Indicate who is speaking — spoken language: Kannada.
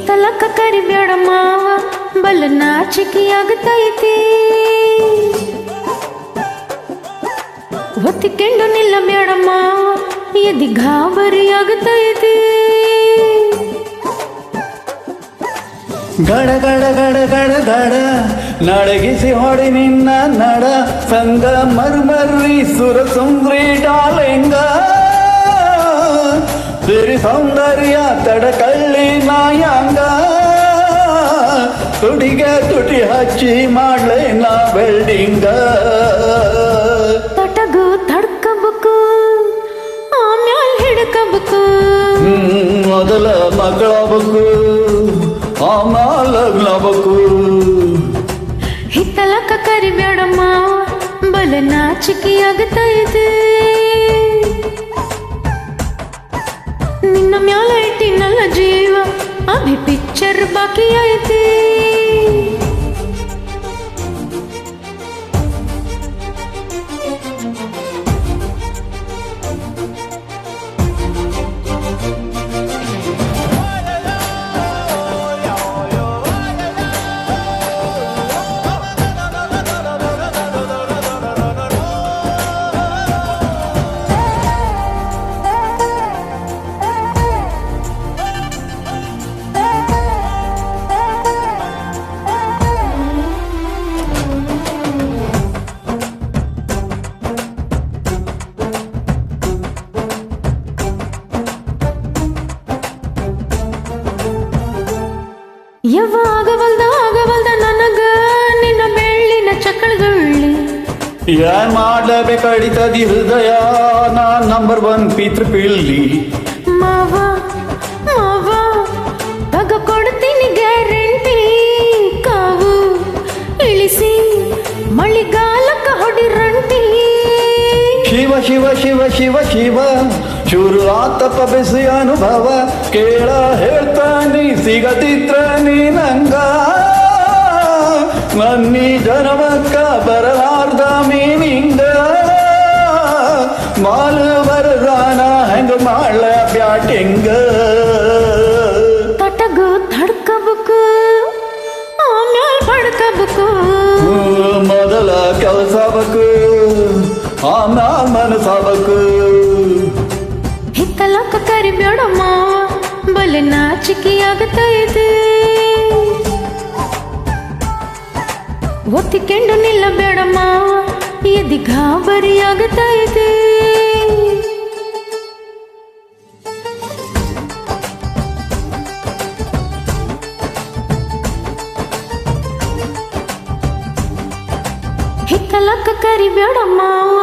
Speaker 1: ಹಿತ್ತಲಕ್ಕ ಕರಿಬೇಡ ಮಾವ ಬಲ ನಾಚಿಕೆ ಆಗತೈತಿ ಹೊತ್ತಿಕೊಂಡು ನಿಲ್ಲಬೇಡ ಮಾವ ಎದಿ ಗಾಬರಿ ಆಗತೈತಿ
Speaker 2: ಗಡ ಗಡ ಗಡ ಗಡ ಗಡ ನಡಗಿಸಿ ಹೊಡಿ ನಿನ್ನ ನಡ ಸಂಗ ಮರ್ಮರ್ರಿ ಸುರ ಸುಂದ್ರಿ ಡಾಲಿಂಗ ಸಿರಿ ಸೌಂದರ್ಯ ತಡಕಳ್ಳಿ ನಾಯಾಂಗ ತುಡಿಗೆ ತುಟಿ ಹಚ್ಚಿ ಮಾಡ್ಲೆ ನಾ ಬೆಲ್ಡಿಂಗ
Speaker 1: ತಟಗು ತಡ್ಕಬೇಕು ಆಮ್ಯಾಲ್ ಹಿಡ್ಕಬೇಕು
Speaker 2: ಮೊದಲ ಮಗಳಬೇಕು ಆಮ್ಯಾಲ ಲಗ್ನಬೇಕು
Speaker 1: ಹಿತ್ತಲಕ್ಕ ಕರಿಬೇಡ ಮಾವ ಬಲ ನಾಚಿಕೆ ಆಗತೈತಿ ನಿನ್ನ ಮ್ಯಾಲ ಇಟ್ಟಿನಲ್ಲ ಜೀವ ಅಭಿ ಪಿಕ್ಚರ್ ಬಾಕಿ ಐತಿ ಆಗವಲ್ದ ನನಗ ನಿನ್ನ ಬೆಳ್ಳಿನ ಚಕ್ಕಳಗುಳ್ಳಿ
Speaker 2: ಏನ್ ಮಾಡ್ಲೇಬೇಕಡಿತದಿ ಹೃದಯ ನಾ ನಂಬರ್ 1 ಪಿತೃ ಪಿಳ್ಳಿ
Speaker 1: ಮಾವ ಮಾವ ತಗ ಕೊಡ್ತೀನಿ ಗ್ಯಾರಂಟಿ ಕಾವು ಇಳಿಸಿ ಮಳಿಗಾಲಕ್ಕ ಹೊಡಿರಂಟಿ
Speaker 2: ಶಿವ ಶಿವ ಶಿವ ಶಿವ ಶಿವ ಶುರು ಆತಪ್ಪ ಬೆಸಿ ಅನುಭವ ಕೇಳ ಹೇಳ್ತಾನಿ ಸಿಗತಿದ್ರ ನೀನಂಗ ನನ್ನಿ ಜನಮಕ್ಕ ಬರಲಾರ್ದ ಮೀನಿಂಗ ಮಾಲು ಬರದಾನ ಹೆಂಗ ಮಾಡ್ಲ ಬ್ಯಾಟಿಂಗ
Speaker 1: ತಟಗು ತಡ್ಕಬೇಕು ಆಮ್ಯಾಲ್ ಬಡ್ಕಬೇಕು
Speaker 2: ಮೊದಲ ಕೆಲಸಬೇಕು ಆಮ್ಯಾಲ ಮನಸಾಬೇಕು
Speaker 1: ಹಿತ್ತಲಕ್ಕ ಕರಿಬೇಡ ಮಾವ ಬಲ ನಾಚಿಕೆ ಆಗತೈತಿ ಒತ್ತಿಕೊಂಡು ನಿಲ್ಲಬೇಡ ಮಾವ ಎದಿ ಗಾಬರಿ ಆಗತೈತಿ ಹಿತ್ತಲಕ್ಕ ಕರಿಬೇಡ ಮಾವ